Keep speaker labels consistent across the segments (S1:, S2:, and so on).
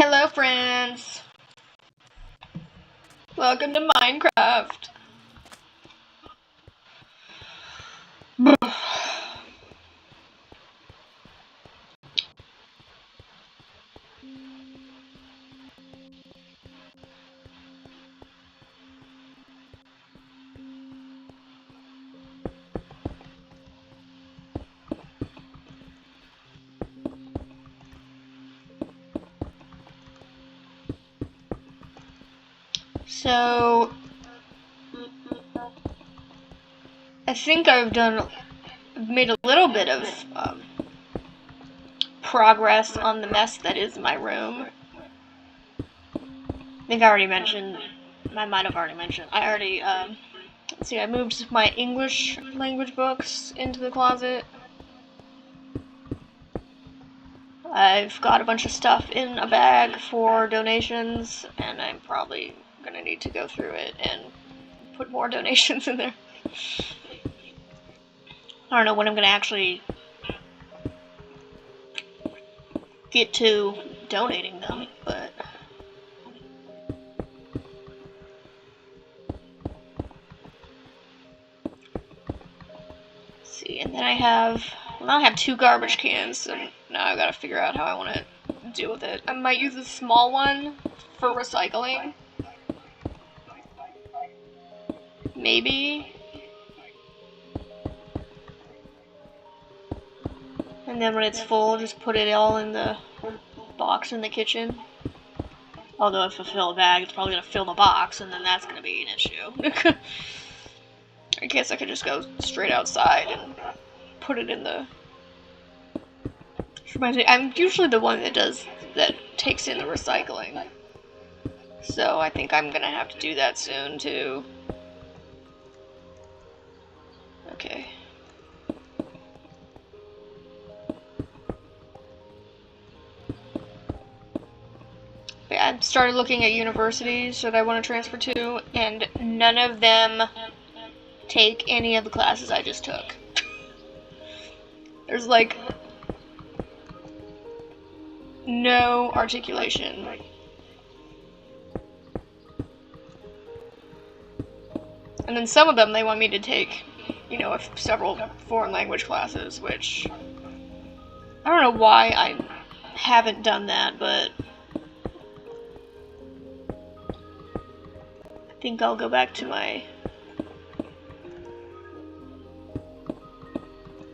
S1: Hello friends! Welcome to Minecraft! So, I think I've made a little bit of progress on the mess that is my room. I think I already mentioned, I might have already mentioned, let's see, I moved my English language books into the closet. I've got a bunch of stuff in a bag for donations, and I'm probably gonna need to go through it and put more donations in there. I don't know when I'm gonna actually get to donating them, but let's see. And then now I have 2 garbage cans, and now I've got to figure out how I want to deal with it. I might use a small one for recycling. Maybe. And then when it's full, just put it all in the box in the kitchen. Although if I fill a bag, it's probably going to fill the box, and then that's going to be an issue. I guess I could just go straight outside and put it in the... I'm usually the one that takes in the recycling. So I think I'm going to have to do that soon, too. Okay. I started looking at universities that I want to transfer to, and none of them take any of the classes I just took. There's like no articulation. And then some of them they want me to take, several foreign language classes, which I don't know why I haven't done that, but I think I'll go back to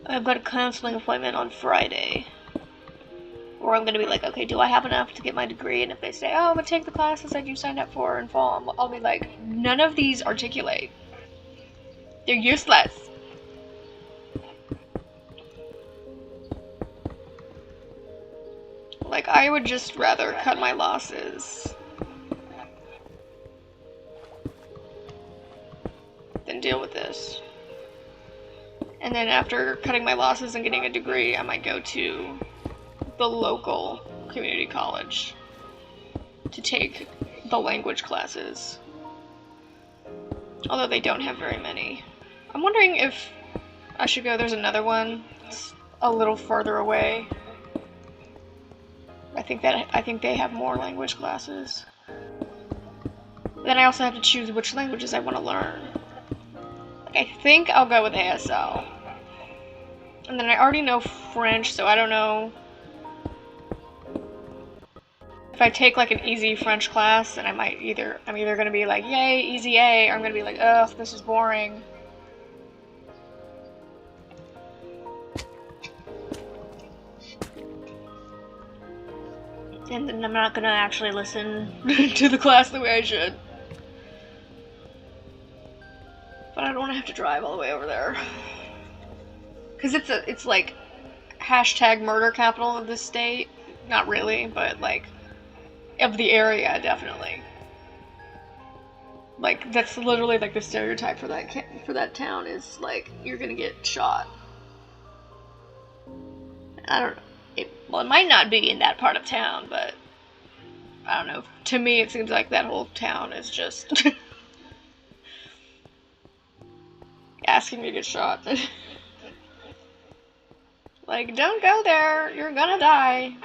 S1: I've got a counseling appointment on Friday. Or I'm gonna be like, okay, do I have enough to get my degree? And if they say, oh, I'm gonna take the classes that you signed up for in fall, I'll be like, none of these articulate. They're useless. Like, I would just rather cut my losses than deal with this. And then after cutting my losses and getting a degree, I might go to the local community college to take the language classes. Although they don't have very many. I'm wondering if I should go, there's another one. It's a little further away. I think they have more language classes. Then I also have to choose which languages I want to learn. I think I'll go with ASL. And then I already know French, so I don't know if I take like an easy French class, then I'm either gonna be like, yay, easy A, or I'm gonna be like, ugh, this is boring. And then I'm not gonna actually listen to the class the way I should. But I don't want to have to drive all the way over there. Because it's like hashtag murder capital of this state. Not really, but like of the area, definitely. Like that's literally like the stereotype for that town is like you're gonna get shot. I don't know. It might not be in that part of town, but I don't know. To me, it seems like that whole town is just asking me to get shot. Like, don't go there. You're gonna die.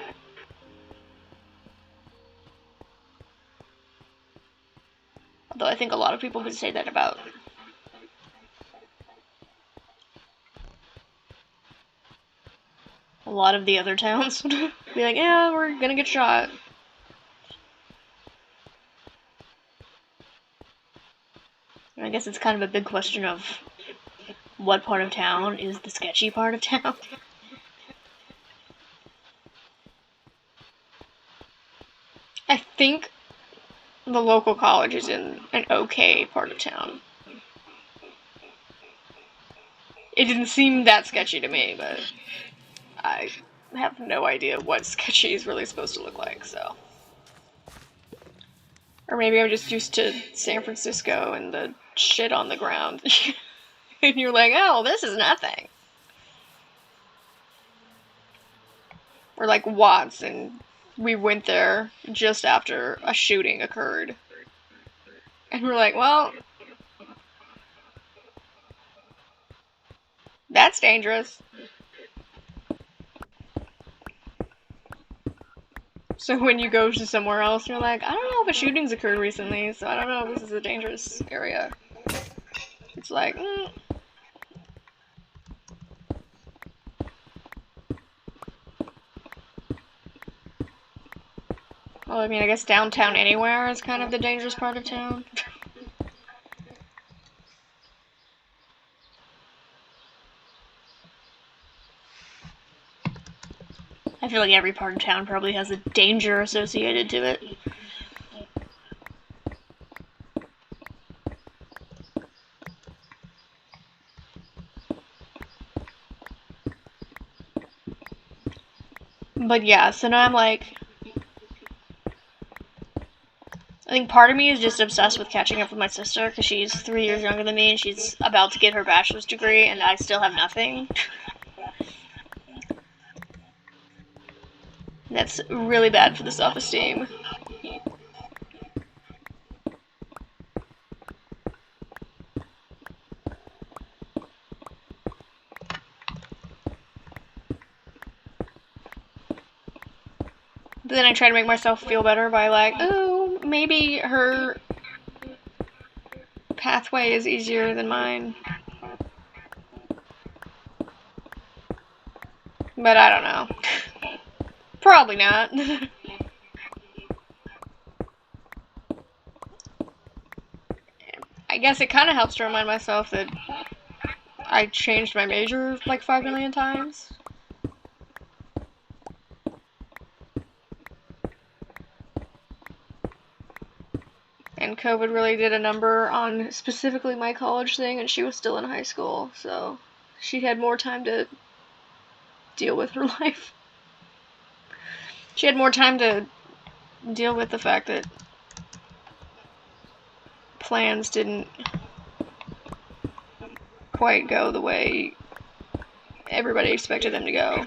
S1: Although I think a lot of people would say that about a lot of the other towns. Be like, yeah, we're gonna get shot. I guess it's kind of a big question of what part of town is the sketchy part of town. I think the local college is in an okay part of town. It didn't seem that sketchy to me, but I have no idea what sketchy is really supposed to look like, so. Or maybe I'm just used to San Francisco and the shit on the ground. And you're like, oh, this is nothing. Or like Watts, and we went there just after a shooting occurred. And we're like, well, that's dangerous. So when you go to somewhere else, you're like, I don't know if a shooting's occurred recently, so I don't know if this is a dangerous area. It's like, Well, I mean, I guess downtown anywhere is kind of the dangerous part of town. I feel like every part of town probably has a danger associated to it. But yeah, so now I'm like, I think part of me is just obsessed with catching up with my sister, because she's 3 years younger than me, and she's about to get her bachelor's degree, and I still have nothing. That's really bad for the self-esteem. But then I try to make myself feel better by like, oh, maybe her pathway is easier than mine. But I don't know. Probably not. I guess it kind of helps to remind myself that I changed my major like 5 million times. And COVID really did a number on specifically my college thing, and she was still in high school, so she had more time to deal with her life. She had more time to deal with the fact that plans didn't quite go the way everybody expected them to go.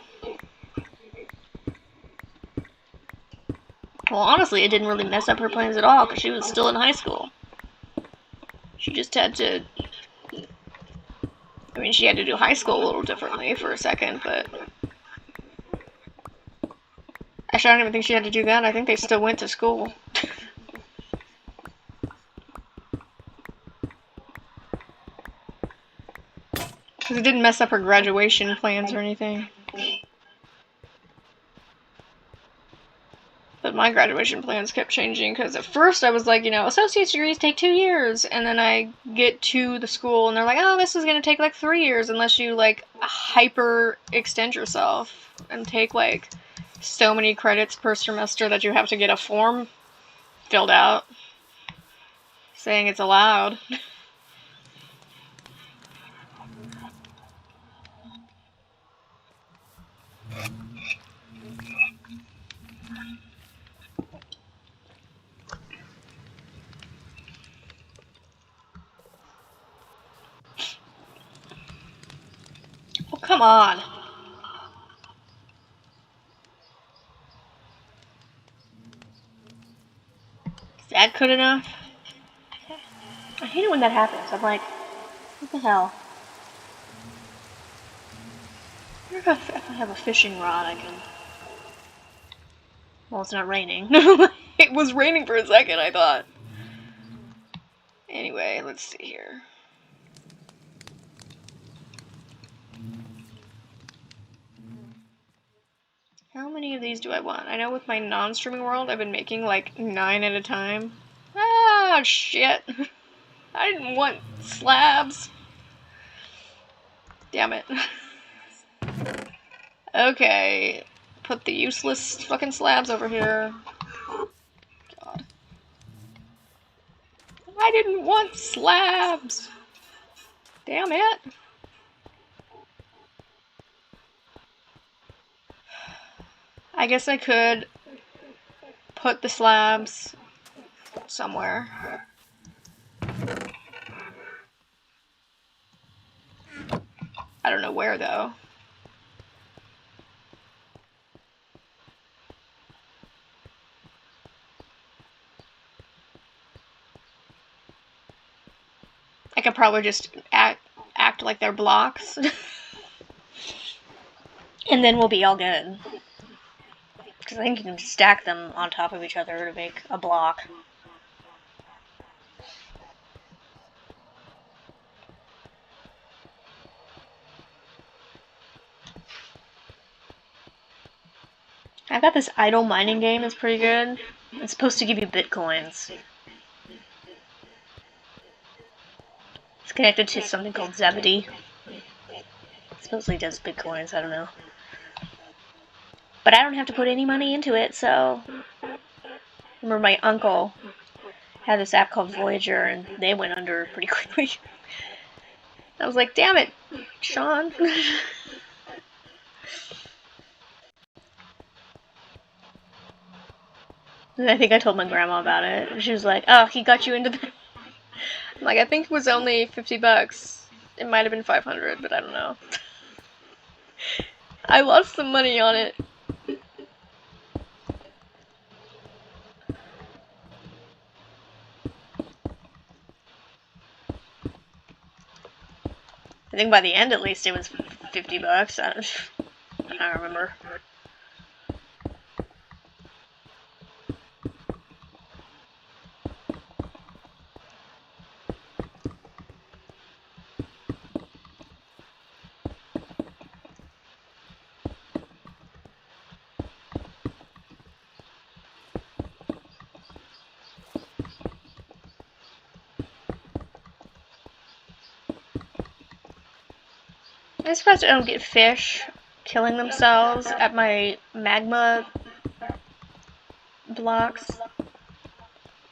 S1: Well, honestly, it didn't really mess up her plans at all, because she was still in high school. She just had to... I mean, she had to do high school a little differently for a second, but... Actually, I don't even think she had to do that. I think they still went to school. Because it didn't mess up her graduation plans or anything. But my graduation plans kept changing, because at first I was like, you know, associate's degrees take 2 years, and then I get to the school and they're like, oh, this is going to take like 3 years unless you like hyper extend yourself and take like so many credits per semester that you have to get a form filled out saying it's allowed. Oh, come on. Is that good enough? I hate it when that happens. I'm like, what the hell? If I have a fishing rod, I can... Well, it's not raining. It was raining for a second, I thought. Anyway, let's see here. How many of these do I want? I know with my non-streaming world, I've been making like 9 at a time. Ah, shit. I didn't want slabs. Damn it. Okay. Put the useless fucking slabs over here. God. I didn't want slabs. Damn it. I guess I could put the slabs somewhere. I don't know where though. I could probably just act like they're blocks.
S2: And then we'll be all good. Because I think you can stack them on top of each other to make a block. I've got this idle mining game that's pretty good. It's supposed to give you bitcoins. It's connected to something called Zebedee. It supposedly does bitcoins, I don't know. But I don't have to put any money into it, so... Remember my uncle had this app called Voyager, and they went under pretty quickly. I was like, damn it, Sean. And I think I told my grandma about it, and she was like, oh, he got you into that.
S1: I'm like, I think it was only $50. It might have been 500, but I don't know. I lost some money on it.
S2: I think by the end, at least, it was $50. I don't remember.
S1: I'm surprised I don't get fish killing themselves at my magma blocks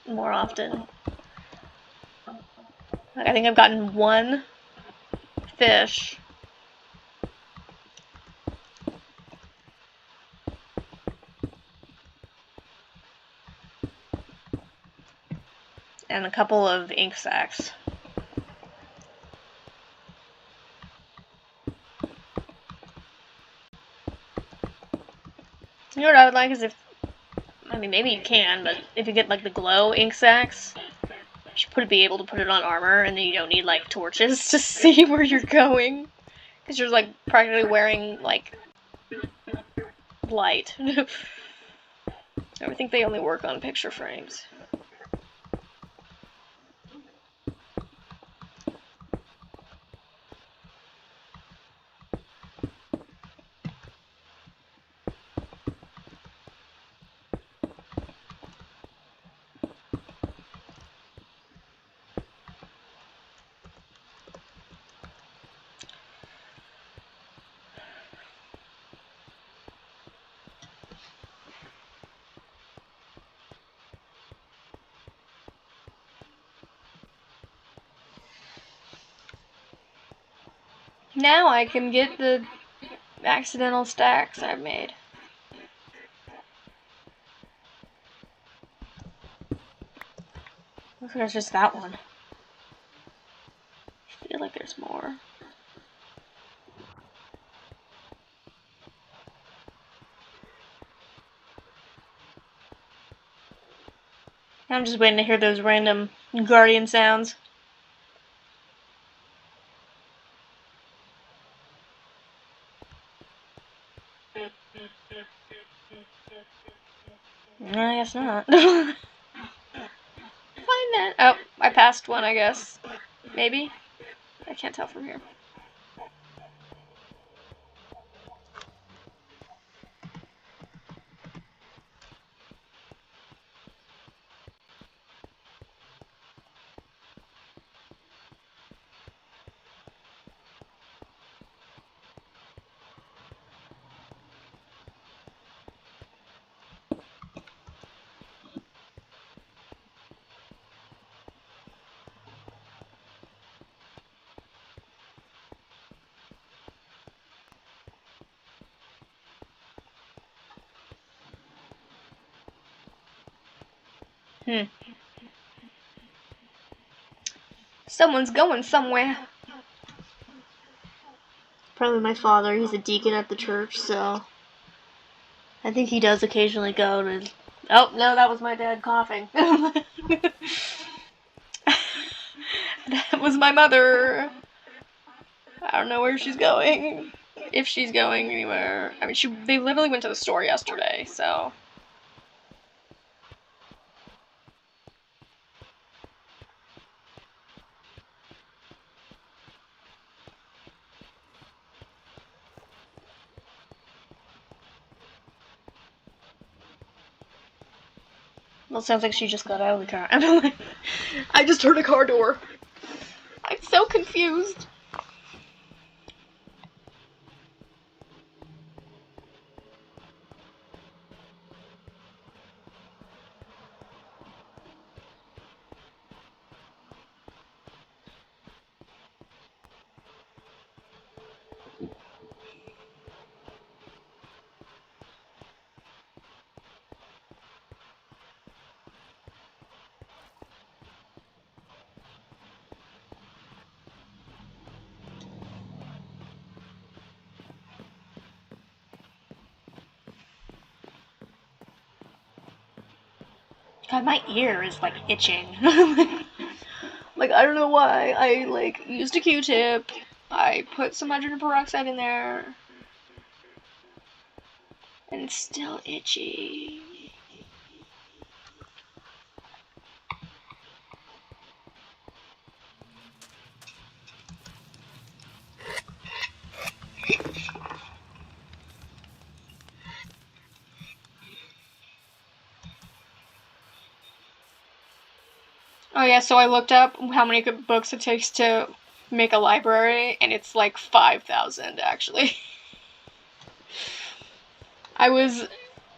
S1: more often. Like, I think I've gotten one fish. And a couple of ink sacs. You know what I would like is if, I mean, maybe you can, but if you get like the glow ink sacs, you should be able to put it on armor, and then you don't need like torches to see where you're going, because you're like practically wearing like light. I think they only work on picture frames. Now I can get the accidental stacks I've made. I think there's just that one. I feel like there's more. I'm just waiting to hear those random guardian sounds. I guess not. Fine minute. Oh, I passed one, I guess. Maybe? I can't tell from here. Someone's going somewhere.
S2: Probably my father. He's a deacon at the church, so I think he does occasionally go to. Oh no, that was my dad coughing.
S1: That was my mother. I don't know where she's going. If she's going anywhere. I mean, they literally went to the store yesterday, so.
S2: Well, it sounds like she just got out of the car.
S1: I just heard a car door. I'm so confused.
S2: God, my ear is like itching.
S1: Like, I don't know why. I, like, used a Q-tip. I put some hydrogen peroxide in there. And it's still itchy. Oh yeah, so I looked up how many books it takes to make a library, and it's like 5,000 actually. I was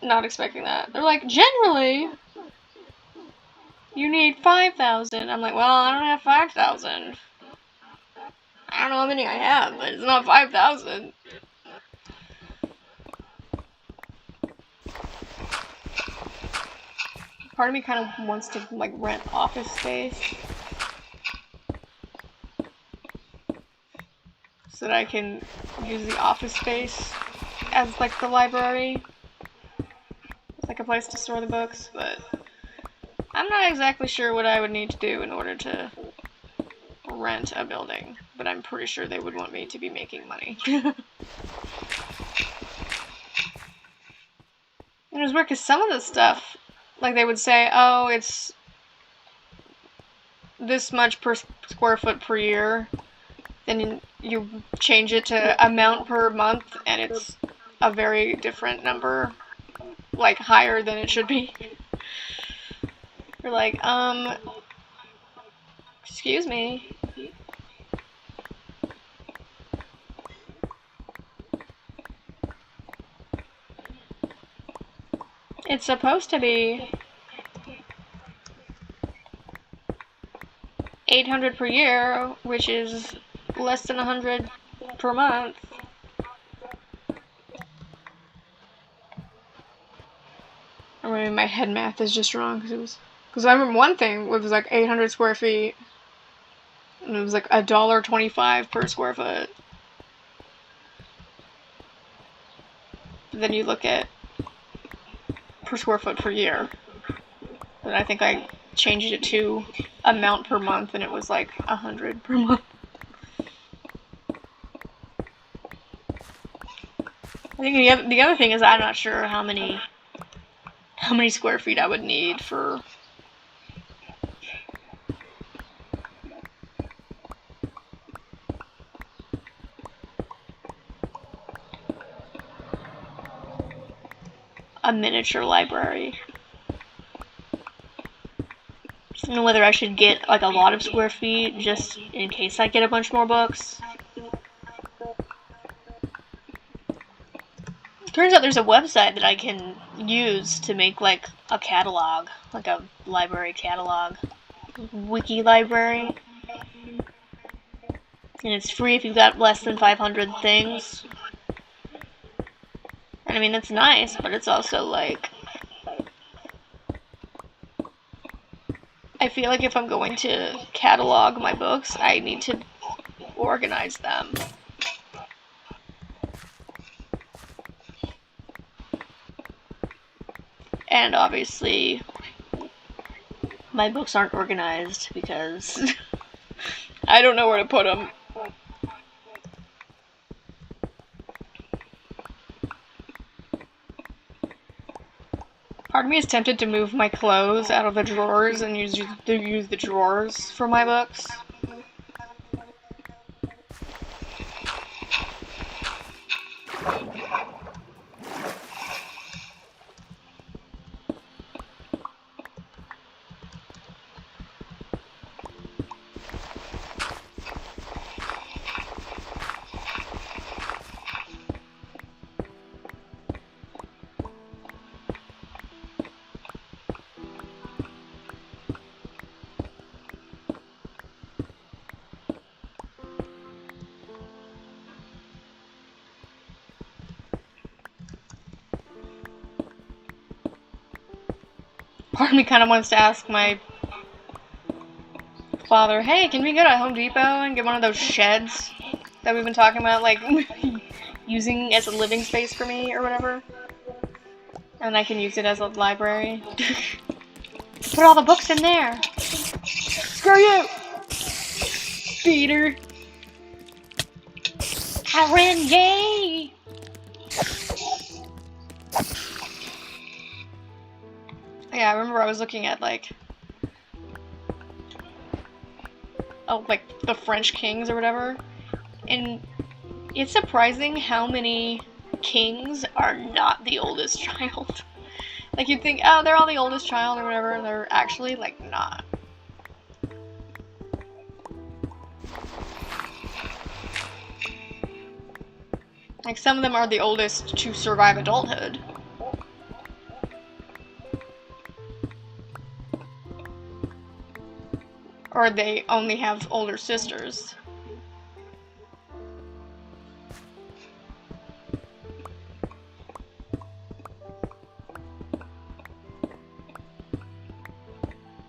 S1: not expecting that. They're like, generally, you need 5,000. I'm like, well, I don't have 5,000. I don't know how many I have, but it's not 5,000. Part of me kind of wants to, like, rent office space. So that I can use the office space as, like, the library. It's like a place to store the books, but I'm not exactly sure what I would need to do in order to rent a building. But I'm pretty sure they would want me to be making money. And it was weird because some of the stuff, like they would say, oh, it's this much per square foot per year. Then you change it to amount per month, and it's a very different number, like higher than it should be. You're like, excuse me. It's supposed to be 800 per year, which is less than 100 per month. I mean, my head math is just wrong because I remember one thing was like 800 square feet, and it was like $1.25 per square foot. But then you look at per square foot per year, and I think I changed it to amount per month, and it was like 100 per month. I think the other thing is I'm not sure how many square feet I would need for a miniature library. I don't know whether I should get like a lot of square feet just in case I get a bunch more books. Turns out there's a website that I can use to make like a catalog, like a library catalog. Wiki library. And it's free if you've got less than 500 things. And I mean, that's nice, but it's also like... I feel like if I'm going to catalog my books, I need to organize them. And obviously, my books aren't organized because I don't know where to put them. Part of me is tempted to move my clothes out of the drawers and use the drawers for my books. Part of me kind of wants to ask my father, hey, can we go to Home Depot and get one of those sheds that we've been talking about, like, using as a living space for me or whatever? And I can use it as a library. Put all the books in there. Screw you! Peter. Karen, yay! Yeah, I remember I was looking at, like, the French kings or whatever, and it's surprising how many kings are not the oldest child. Like, you'd think, oh, they're all the oldest child or whatever, and they're actually, like, not. Like, some of them are the oldest to survive adulthood. Or they only have older sisters.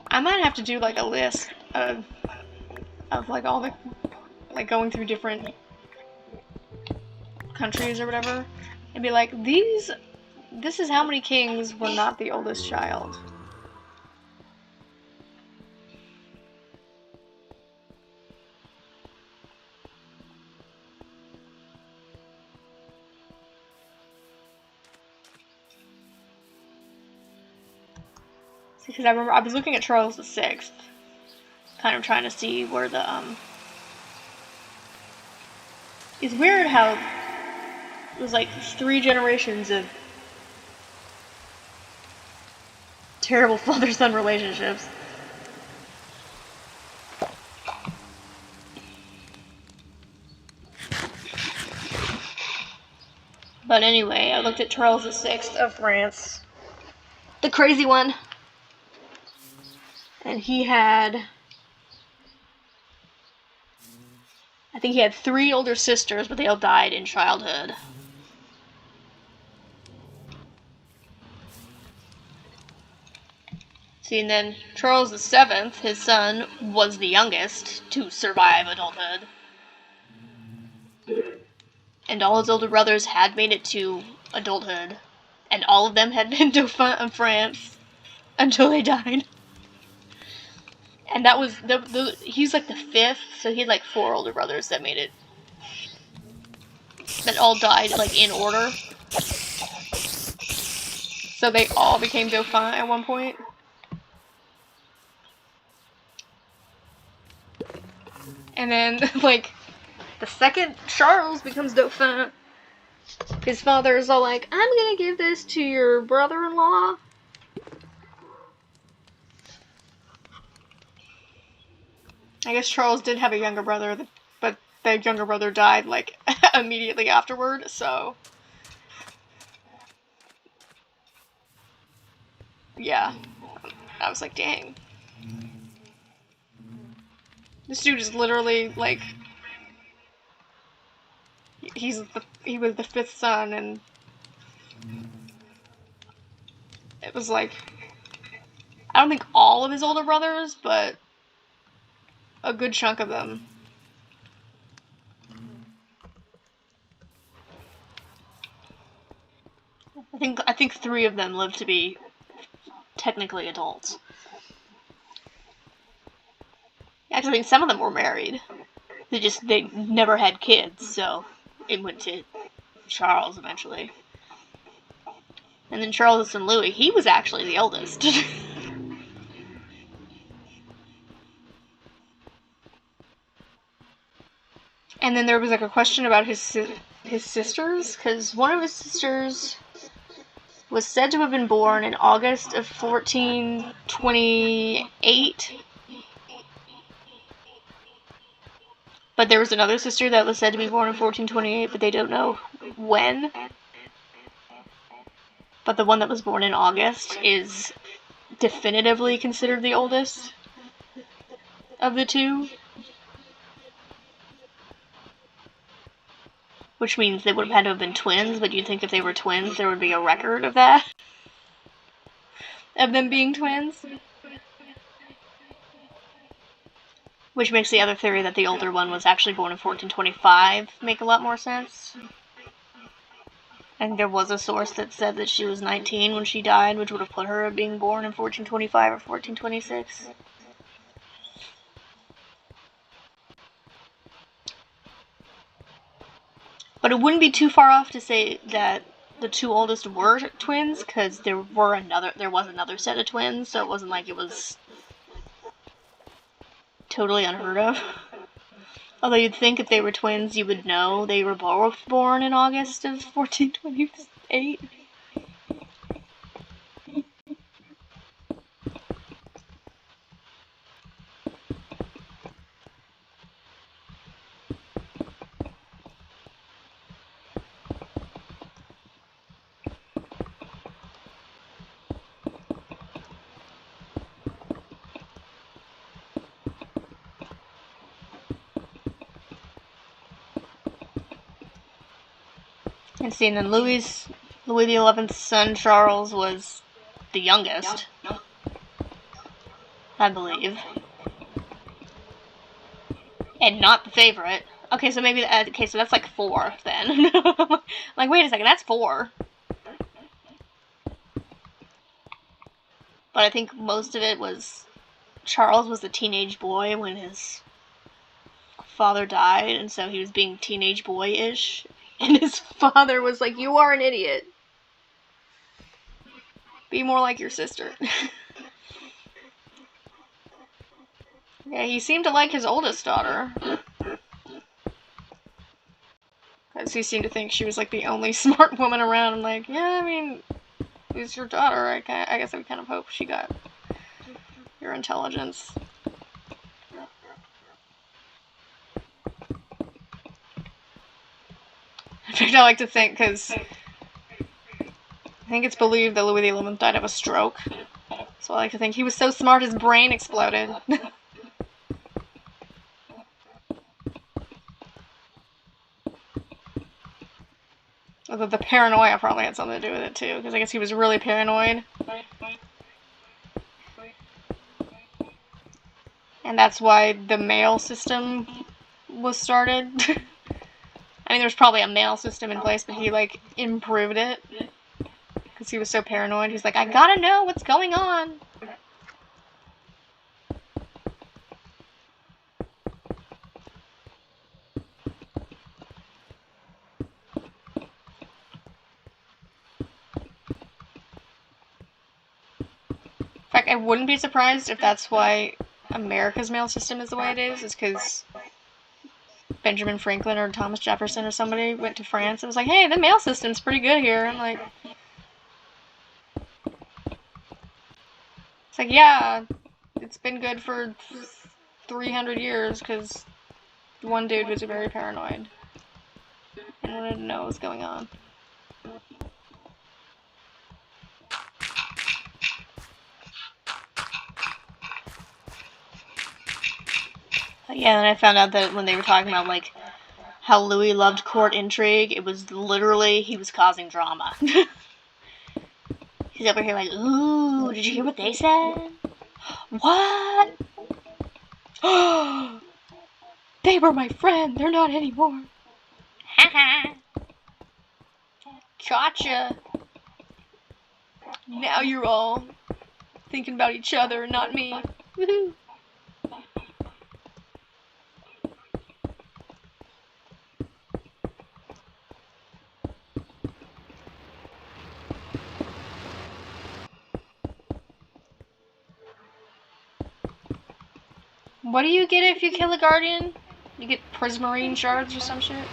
S1: I might have to do like a list of like all the, like, going through different countries or whatever, and be like, this is how many kings were not the oldest child. Because I remember I was looking at Charles VI, kind of trying to see where the, It's weird how it was like 3 generations of terrible father-son relationships. But anyway, I looked at Charles VI of France, the crazy one. And he had, I think he had 3 older sisters, but they all died in childhood. See, and then Charles VII, his son, was the youngest to survive adulthood. And all his older brothers had made it to adulthood. And all of them had been Dauphin of France until they died. And that was, he's like the 5th, so he had like 4 older brothers that made it. That all died, like, in order. So they all became Dauphin at one point. And then, like, the second Charles becomes Dauphin, His father is all like, I'm gonna give this to your brother-in-law. I guess Charles did have a younger brother, but the younger brother died, like, immediately afterward, so... Yeah. I was like, dang. This dude is literally, like... He was the 5th son, and... It was like... I don't think all of his older brothers, but... a good chunk of them. I think 3 of them lived to be technically adults. Actually, I think some of them were married. They never had kids, so it went to Charles eventually. And then Charles and Louis, he was actually the eldest. And then there was like a question about his sisters, because one of his sisters was said to have been born in August of 1428. But there was another sister that was said to be born in 1428, but they don't know when. But the one that was born in August is definitively considered the oldest of the 2. Which means they would have had to have been twins, but you'd think if they were twins, there would be a record of that. Of them being twins. Which makes the other theory that the older one was actually born in 1425 make a lot more sense. And there was a source that said that she was 19 when she died, which would have put her at being born in 1425 or 1426. But it wouldn't be too far off to say that the 2 oldest were twins, because there was another set of twins, so it wasn't like it was totally unheard of. Although you'd think if they were twins, you would know they were both born in August of 1428. And see, and then Louis XI's son Charles was the youngest, I believe, and not the favorite. Okay, so maybe so that's like 4 then. Like, wait a second, that's 4. But I think most of it was Charles was a teenage boy when his father died, and so he was being teenage boy-ish. And his father was like, you are an idiot. Be more like your sister. Yeah, he seemed to like his oldest daughter. Because he seemed to think she was like the only smart woman around. I'm like, yeah, I mean, it's your daughter. I guess I would kind of hope she got your intelligence. In fact, I like to think, because I think it's believed that Louis XI died of a stroke. So I like to think he was so smart his brain exploded. Although the paranoia probably had something to do with it too, because I guess he was really paranoid. And that's why the mail system was started. I mean, there's probably a mail system in place, but he, like, improved it. Because he was so paranoid. He's like, I gotta know what's going on. In fact, I wouldn't be surprised if that's why America's mail system is the way it is because Benjamin Franklin or Thomas Jefferson or somebody went to France and was like, hey, the mail system's pretty good here. I'm like, it's like, yeah, it's been good for 300 years because one dude was very paranoid and wanted to know what was going on. Yeah, and I found out that when they were talking about, like, how Louis loved court intrigue, it was literally, he was causing drama. He's over here like, ooh, did you hear what they said? What? They were my friend, they're not anymore. Haha. Gotcha. Now you're all thinking about each other and not me. Woohoo. What do you get if you kill a guardian? You get prismarine shards or some shit?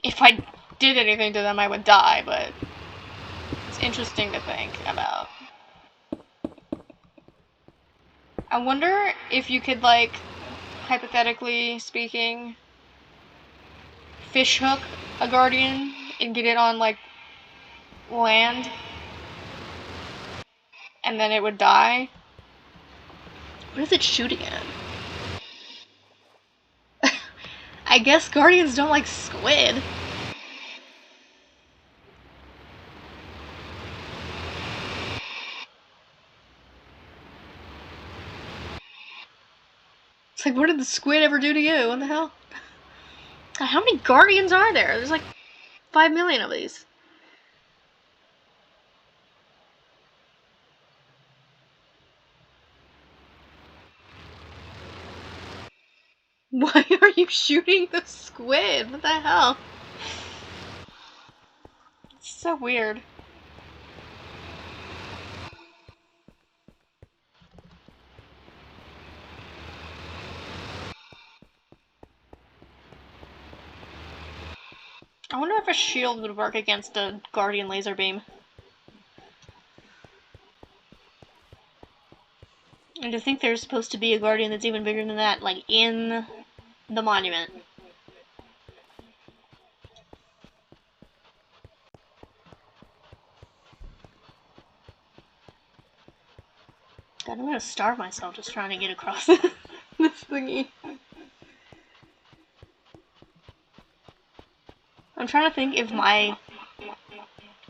S1: If I did anything to them, I would die, but it's interesting to think about. I wonder if you could, like, hypothetically speaking, fish hook a guardian and get it on, like, land, and then it would die. What is it shooting at? I guess guardians don't like squid. It's like, what did the squid ever do to you? What the hell? God, how many guardians are there? There's like 5 million of these. Why are you shooting the squid? What the hell? It's so weird. I wonder if a shield would work against a guardian laser beam. And to think there's supposed to be a guardian that's even bigger than that, like, in the monument. God, I'm gonna starve myself just trying to get across this thingy. I'm trying to think if my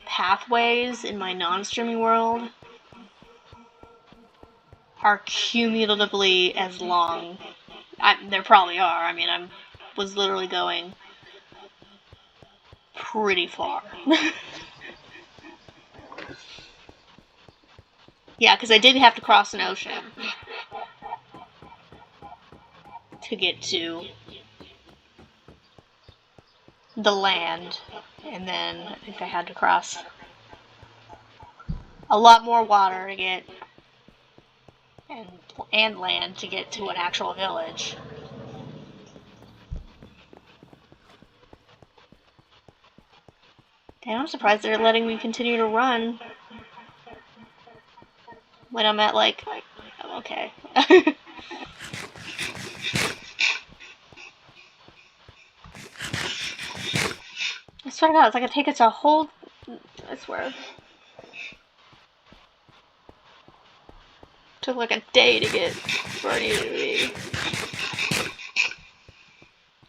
S1: pathways in my non-streaming world are cumulatively as long. There probably are. I mean, I was literally going pretty far. Yeah, because I did have to cross an ocean to get to the land, and then I think I had to cross a lot more water to get and land to get to an actual village. Damn, I'm surprised they're letting me continue to run when I'm at, like, oh, okay. I swear to God, it's like it takes a whole, I swear. Took like a day to get where I needed to be.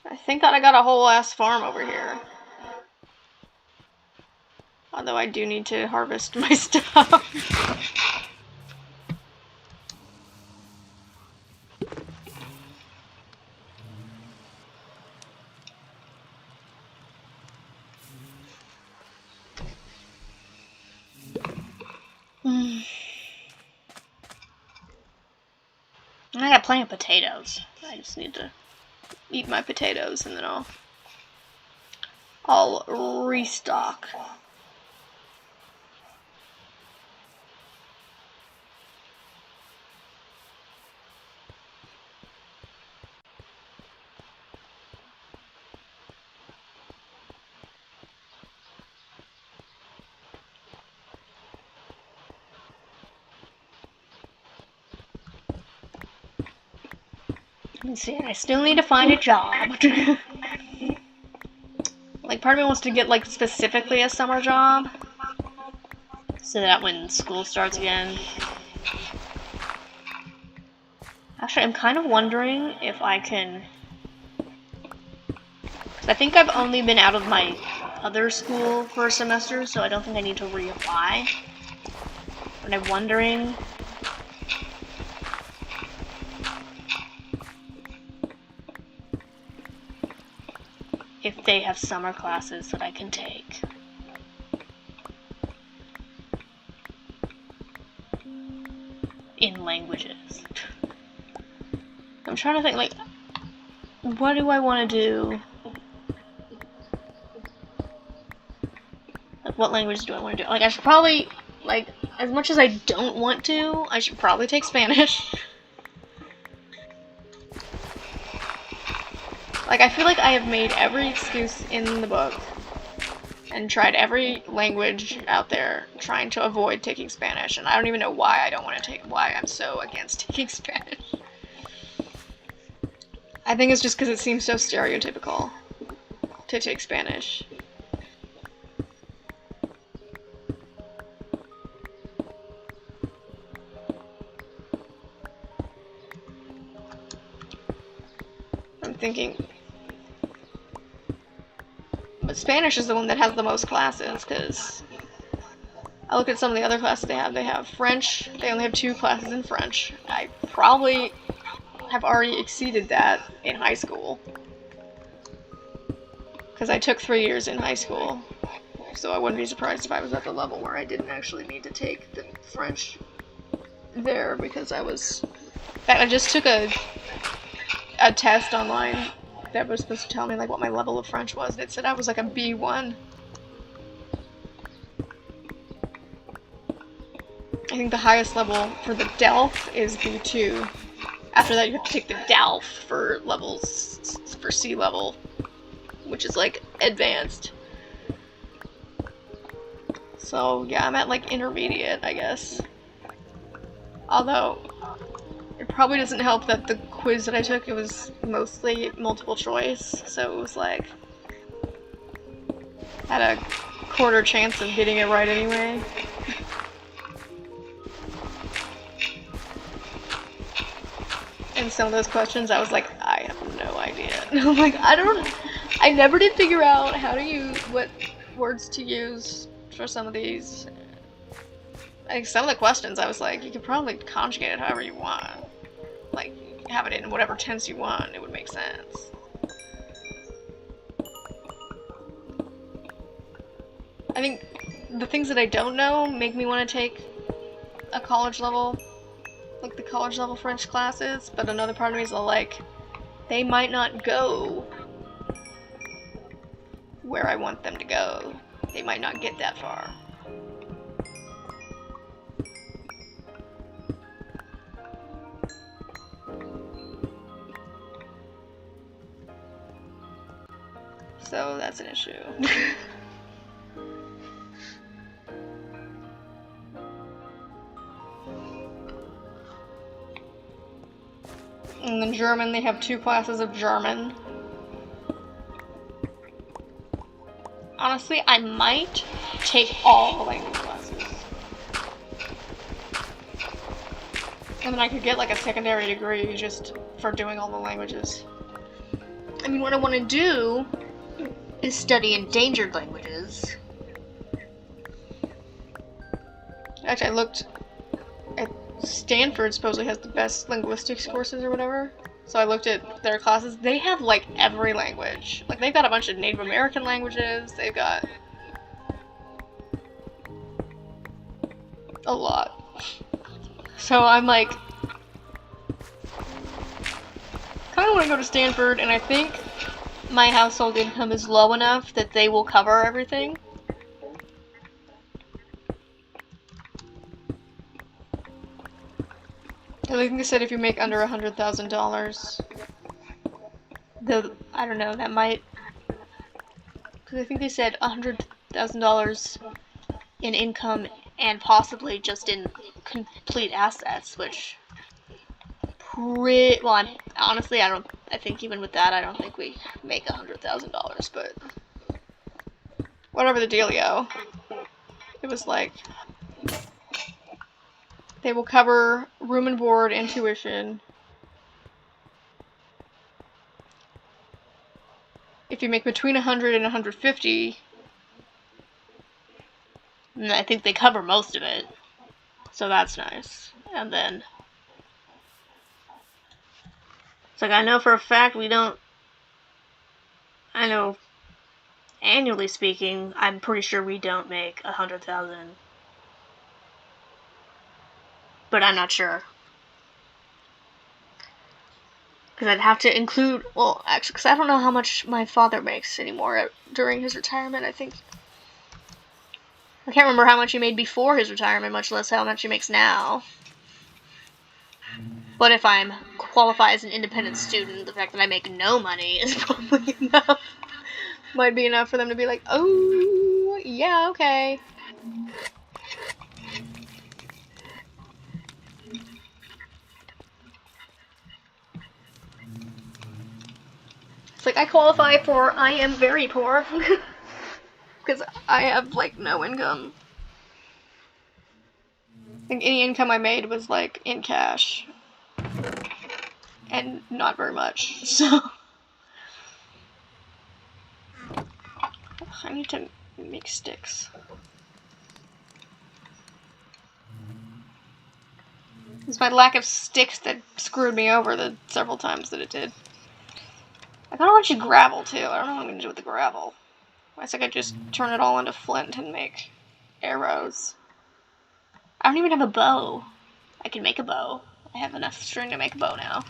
S1: I think that I got a whole ass farm over here. Although I do need to harvest my stuff. I got plenty of potatoes. I just need to eat my potatoes and then I'll restock.
S2: Let's see, I still need to find a job.
S1: Like, part of me wants to get, like, specifically a summer job.
S2: So that when school starts again. Actually, I'm kind of wondering if I can... I think I've only been out of my other school for a semester, so I don't think I need to reapply. But I'm wondering... if they have summer classes that I can take. In languages. I'm trying to think, like, what do I want to do? Like, what language do I want to do? Like, I should probably, like, as much as I don't want to, I should probably take Spanish.
S1: Like, I feel like I have made every excuse in the book and tried every language out there trying to avoid taking Spanish, and I don't even know why I don't want to take, why I'm so against taking Spanish. I think it's just because it seems so stereotypical to take Spanish. I'm thinking... But Spanish is the one that has the most classes, because I look at some of the other classes they have. They have French. They only have 2 classes in French. I probably have already exceeded that in high school, because I took 3 years in high school. So I wouldn't be surprised if I was at the level where I didn't actually need to take the French there, because I was... In fact, I just took a test online that was supposed to tell me, like, what my level of French was. It said I was like a B1. I think the highest level for the DELF is B2. After that, you have to take the DALF for levels, for C level, which is like advanced. So yeah, I'm at like intermediate, I guess. Although it probably doesn't help that the quiz that I took, it was mostly multiple choice, so it was like had a quarter chance of getting it right anyway. And some of those questions, I was like, I have no idea. I'm like, I never did figure out how to use, what words to use for some of these. Like, some of the questions, I was like, you could probably conjugate it however you want. Like, have it in whatever tense you want, it would make sense. I think the things that I don't know make me want to take a college level, like the college level French classes, but another part of me is like, they might not go where I want them to go. They might not get that far. So that's an issue. And then German, they have 2 classes of German. Honestly, I might take all the language classes. And then I could get like a secondary degree just for doing all the languages. I mean, what I want to do is study endangered languages. Actually, I looked at Stanford supposedly has the best linguistics courses or whatever. So I looked at their classes. They have like every language. Like, they've got a bunch of Native American languages. They've got a lot. So I'm like, kind of want to go to Stanford, and I think my household income is low enough that they will cover everything. I think they said if you make under $100,000, I don't know, that might, because I think they said $100,000 in income and possibly just in complete assets, which honestly, I think even with that, I don't think we make $100,000, but whatever the dealio. It was like, they will cover room and board and tuition. If you make between 100 and 150, and I think they cover most of it, so that's nice. And then it's like, I know for a fact we don't. I know, annually speaking, I'm pretty sure we don't make 100,000, but I'm not sure. Because I'd have to include, well, actually, because I don't know how much my father makes anymore during his retirement. I can't remember how much he made before his retirement, much less how much he makes now. But if I'm qualified as an independent student, the fact that I make no money is probably enough. Might be enough for them to be like, oh, yeah, okay. It's like, I qualify for I am very poor. Because I have, like, no income. I think any income I made was, like, in cash. And not very much, so. I need to make sticks. It's my lack of sticks that screwed me over the several times that it did. I kinda want you gravel, too. I don't know what I'm gonna do with the gravel. I guess I could just turn it all into flint and make arrows. I don't even have a bow. I can make a bow. I have enough string to make a bow now.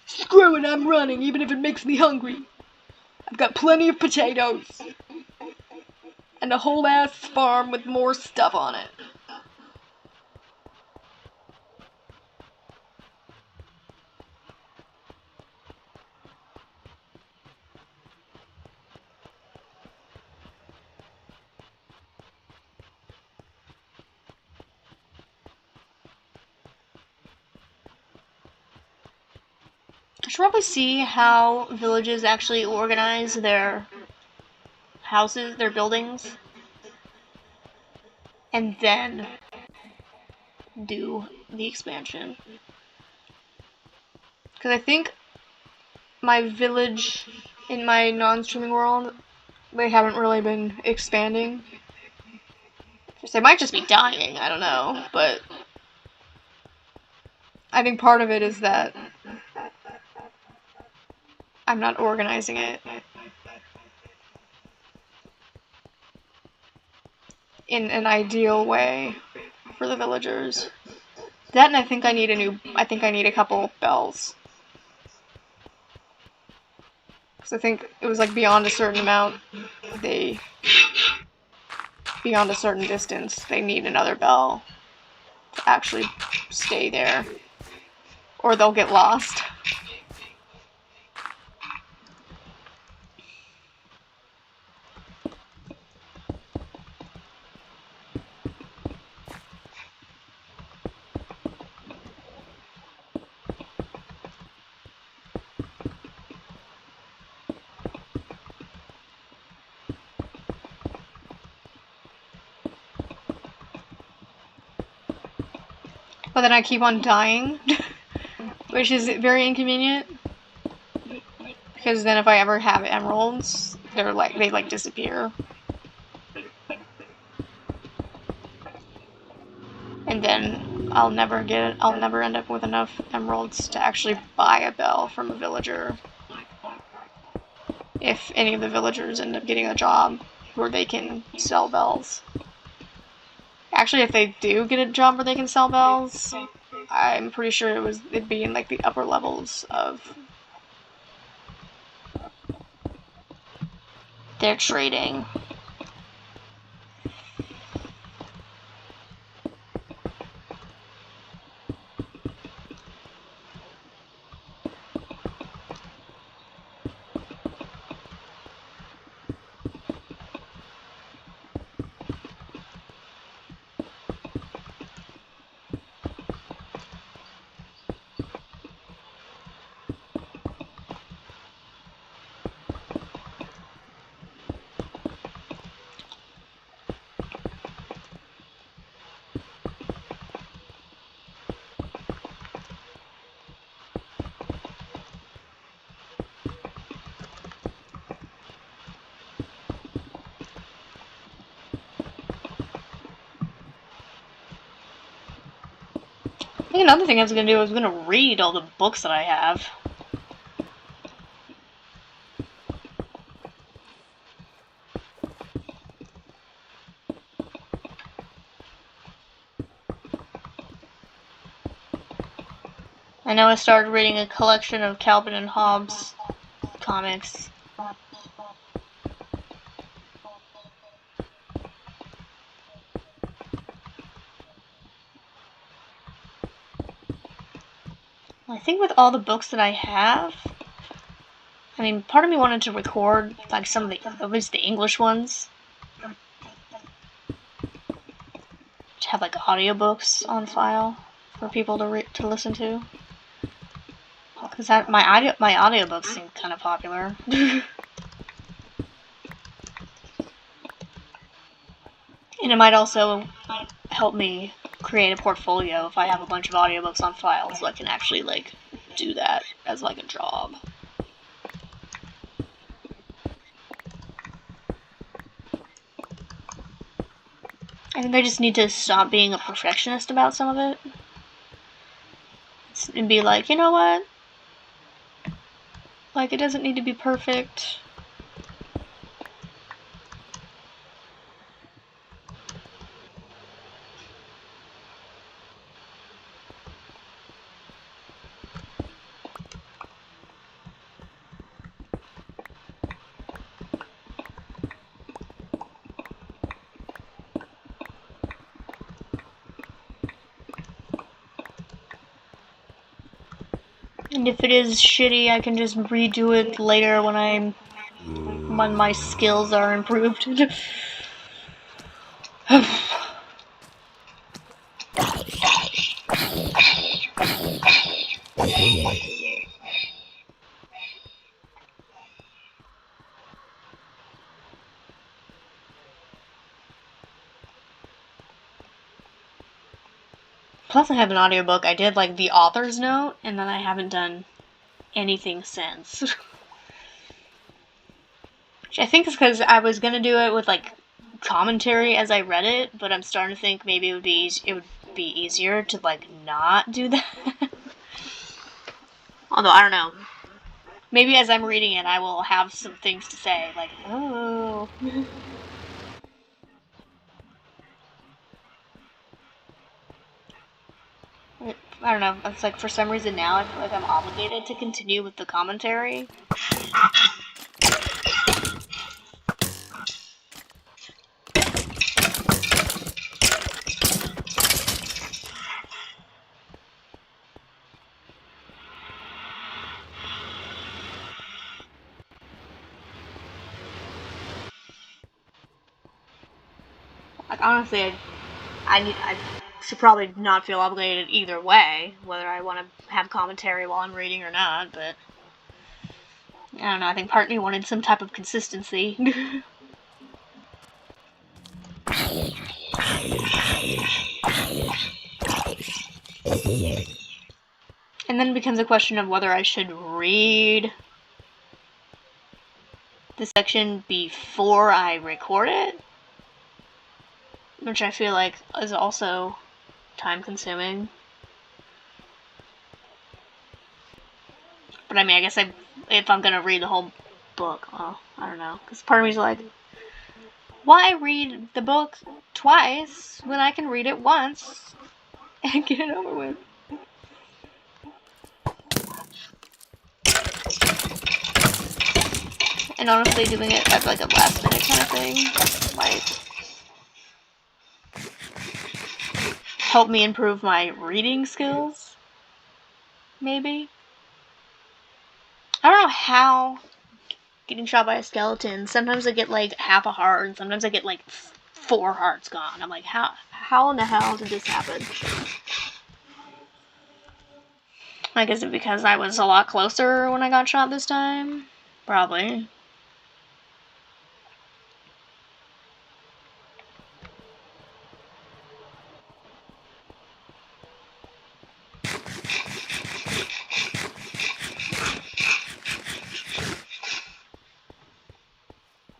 S1: Screw it, I'm running, even if it makes me hungry. I've got plenty of potatoes. And a whole ass farm with more stuff on it. I should probably see how villages actually organize their houses, their buildings, and then do the expansion. Because I think my village in my non-streaming world, they haven't really been expanding. They might just be dying, I don't know, but I think part of it is that I'm not organizing it in an ideal way for the villagers. That, and I think I need a couple bells. Because I think it was like beyond a certain amount, beyond a certain distance, they need another bell to actually stay there. Or they'll get lost. But then I keep on dying, which is very inconvenient. Because then if I ever have emeralds, they disappear. And then I'll never end up with enough emeralds to actually buy a bell from a villager. If any of the villagers end up getting a job where they can sell bells. Actually, if they do get a job where they can sell bells, I'm pretty sure it'd be in like the upper levels of their trading. I think another thing I was going to do was going to read all the books that I have. I know I started reading a collection of Calvin and Hobbes comics. I think with all the books that I have, I mean, part of me wanted to record like some of at least the English ones, to have like audiobooks on file for people to listen to. Because my audiobooks seem kind of popular. And it might also help me create a portfolio if I have a bunch of audiobooks on file, so I can actually like do that as like a job. I think I just need to stop being a perfectionist about some of it. And be like, you know what? Like, it doesn't need to be perfect. And if it is shitty, I can just redo it later when my skills are improved. Plus, I have an audiobook. I did like the author's note, and then I haven't done anything since. Which I think is because I was gonna do it with like commentary as I read it, but I'm starting to think maybe it would be easier to like not do that. Although I don't know. Maybe as I'm reading it, I will have some things to say, like, oh. I don't know. It's like for some reason now I feel like I'm obligated to continue with the commentary. Like honestly, I should probably not feel obligated either way, whether I want to have commentary while I'm reading or not. But I don't know. I think part of me wanted some type of consistency. And then it becomes a question of whether I should read the section before I record it, which I feel like is also
S2: time consuming. But I mean, I guess if I'm gonna read the whole book, well, I don't know. Because part of me's like, why read the book twice when I can read it once and get it over with? And honestly, doing it at like a last minute kind of thing might help me improve my reading skills. Maybe. I don't know how getting shot by a skeleton. Sometimes I get like half a heart, and sometimes I get like 4 hearts gone. I'm like, how in the hell did this happen? Like, is it because I was a lot closer when I got shot this time? Probably.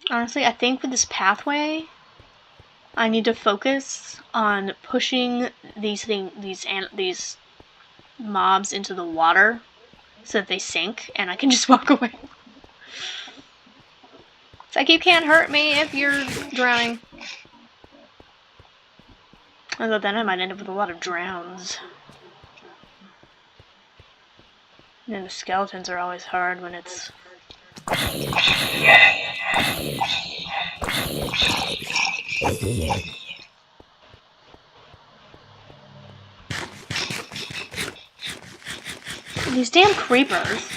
S2: Honestly, I think with this pathway, I need to focus on pushing these mobs into the water so that they sink and I can just walk away. It's like, you can't hurt me if you're drowning. Although then I might end up with a lot of drowns. And the skeletons are always hard when it's... These damn creepers.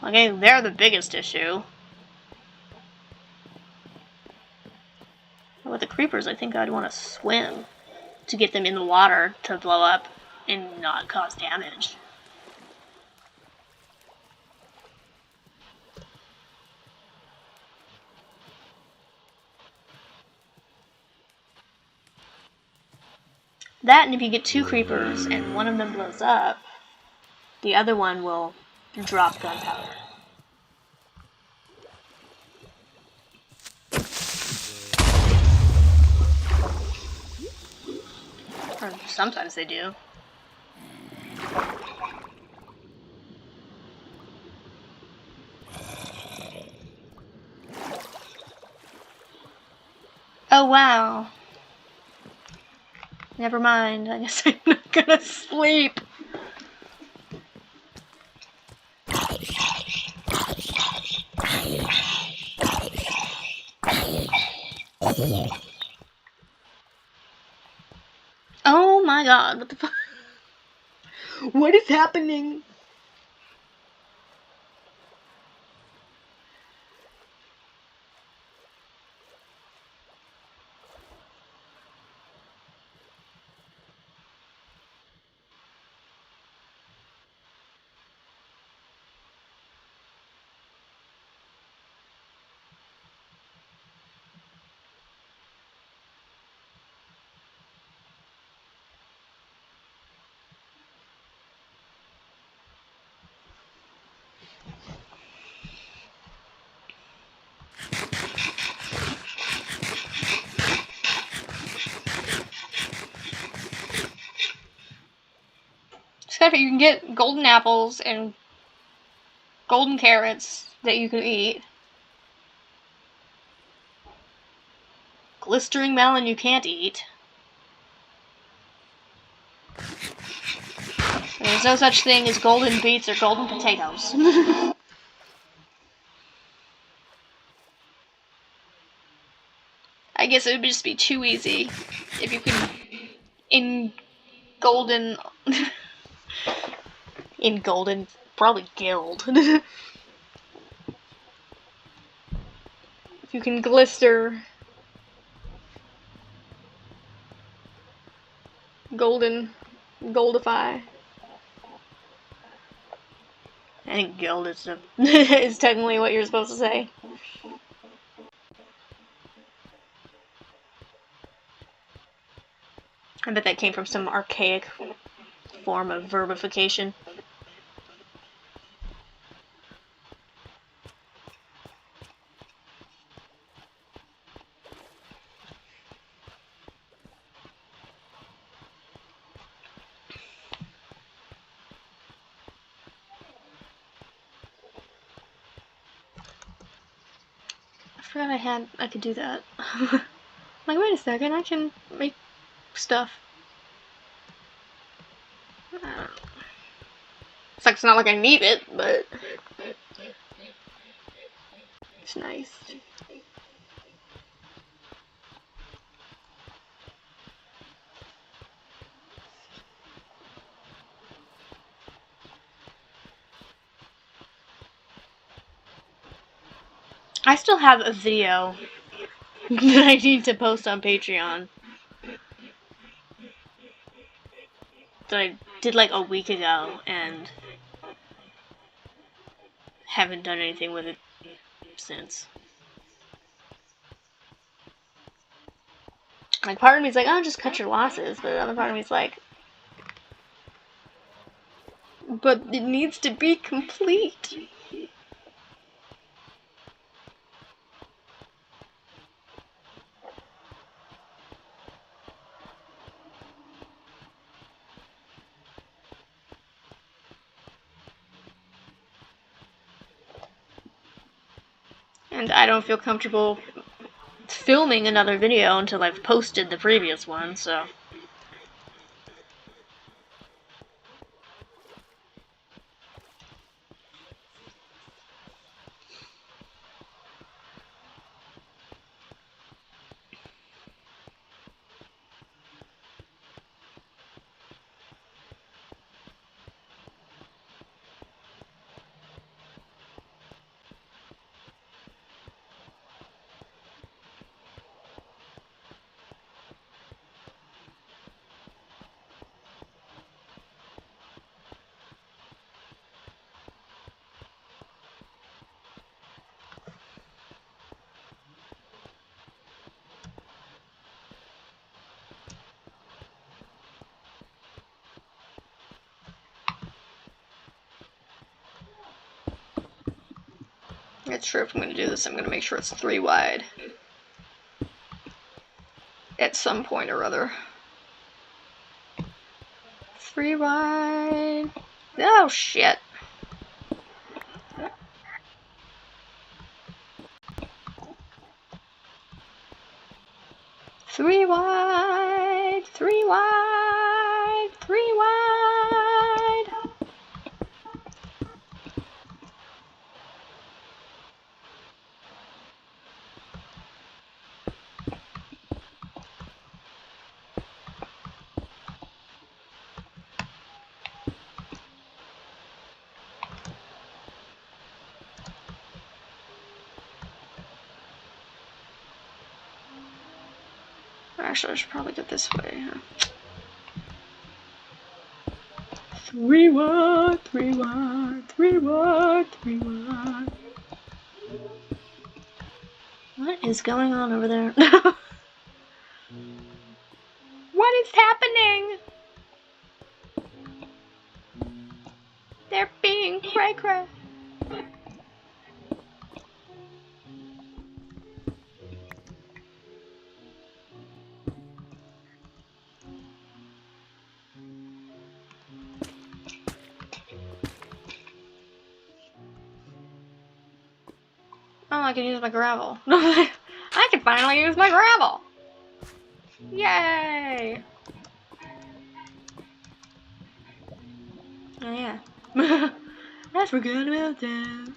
S2: Okay, they're the biggest issue. With the creepers, I think I'd want to swim to get them in the water to blow up and not cause damage. That, and if you get 2 creepers and one of them blows up, the other one will drop gunpowder. Or sometimes they do. Oh wow. Never mind, I guess I'm not gonna sleep. Oh my god, what the fuck? What is happening? You can get golden apples and golden carrots that you can eat. Glistering melon you can't eat. There's no such thing as golden beets or golden potatoes. I guess it would just be too easy if you could, in golden, probably guild. If you can goldify. I think guild is is technically what you're supposed to say. I bet that came from some archaic form of verbification.
S1: forgot I could do that. Like, wait a second, I can make stuff. It's like, it's not like I need it, but it's nice. I still have a video that I need to post on Patreon that I did like a week ago and haven't done anything with it since. Like, part of me's like, oh, just cut your losses, but the other part of me's like, but it needs to be complete. And I don't feel comfortable filming another video until I've posted the previous one, so. It's true, if I'm going to do this, I'm going to make sure it's 3 wide. At some point or other. 3 wide. Oh, shit. Three wide, 3 wide, 3 wide. Actually, I should probably get this way, huh? 3 wide, 3 wide, 3 wide, 3 wide. What is going on over there? What is happening? They're being cray-cray. Oh, I can use my gravel. I can finally use my gravel! Yay! Oh yeah. I forgot about that.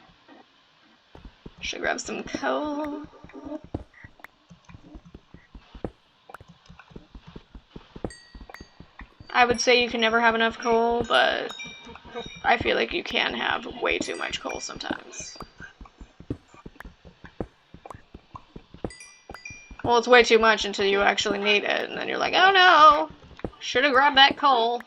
S1: Should grab some coal. I would say you can never have enough coal, but I feel like you can have way too much coal sometimes. Well, it's way too much until you actually need it, and then you're like, oh no! Should have grabbed that coal.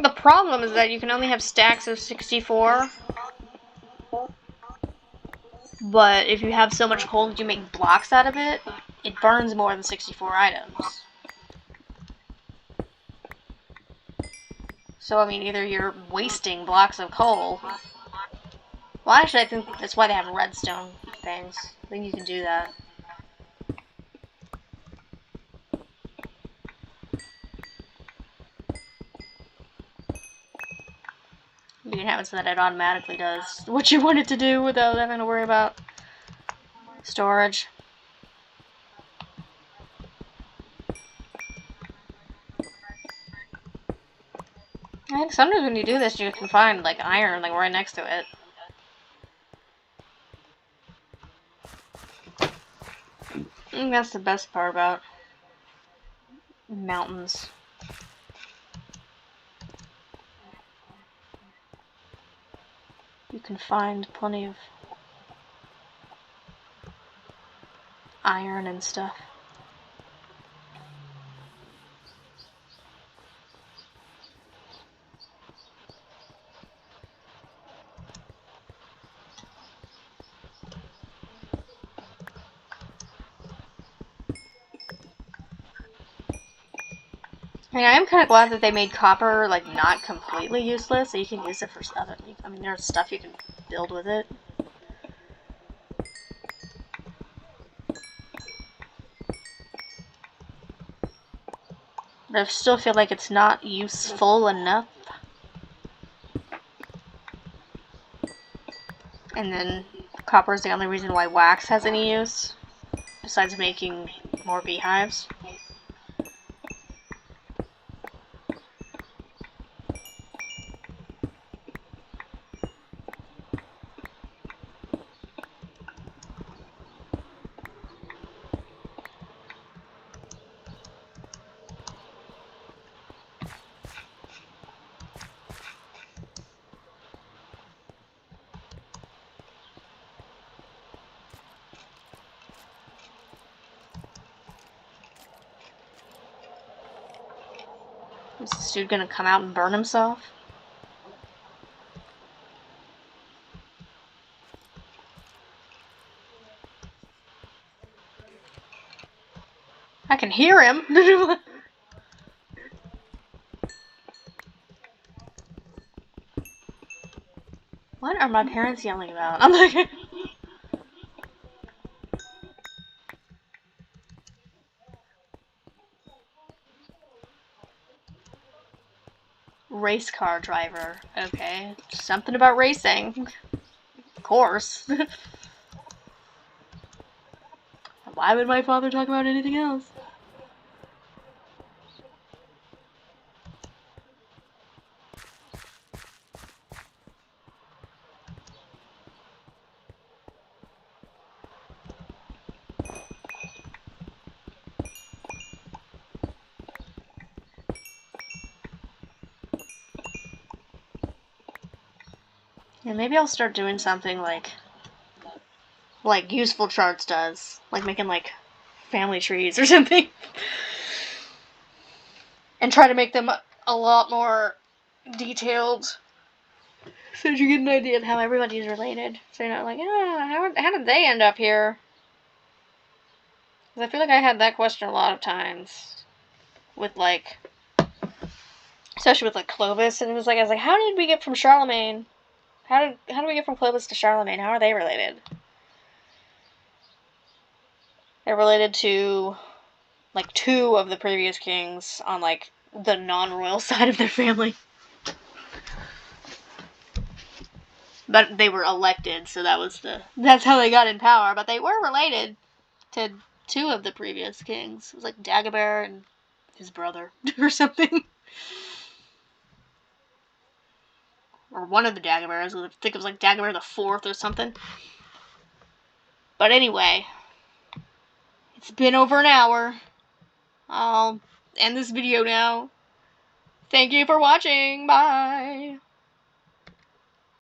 S1: The problem is that you can only have stacks of 64. But if you have so much coal, you make blocks out of it.
S2: it burns more than 64 items. So, I mean, either you're wasting blocks of coal. Well, actually, I think that's why they have redstone things. I think you can do that. You can have it so that it automatically does what you want it to do without having to worry about storage. I think sometimes when you do this, you can find, like, iron, like, right next to it. I think that's the best part about mountains. You can find plenty of iron and stuff. I mean, I am kind of glad that they made copper, like, not completely useless, so you can use it for other, I mean, there's stuff you can build with it. But I still feel like it's not useful enough. And then copper is the only reason why wax has any use, besides making more beehives. Is this dude gonna come out and burn himself? I can hear him! What are my parents yelling about? I'm like... Race car driver. Okay. Something about racing. Of course. Why would my father talk about anything else? Yeah, maybe I'll start doing something like Useful Charts does. Like making, like, family trees or something. And try to make them a lot more detailed, so you get an idea of how everybody's related. So you're not like, how did they end up here? Because I feel like I had that question a lot of times. With, like, especially with, like, Clovis. And it was like, I was like, how did we get from Charlemagne? How do we get from Clovis to Charlemagne? How are they related? They're related to, like, 2 of the previous kings on, like, the non-royal side of their family. But they were elected, so that's how they got in power. But they were related to 2 of the previous kings. It was like Dagobert and his brother or something. Or one of the Dagoberts. I think it was like Dagobert the 4th or something. But anyway, it's been over an hour. I'll end this video now. Thank you for watching. Bye.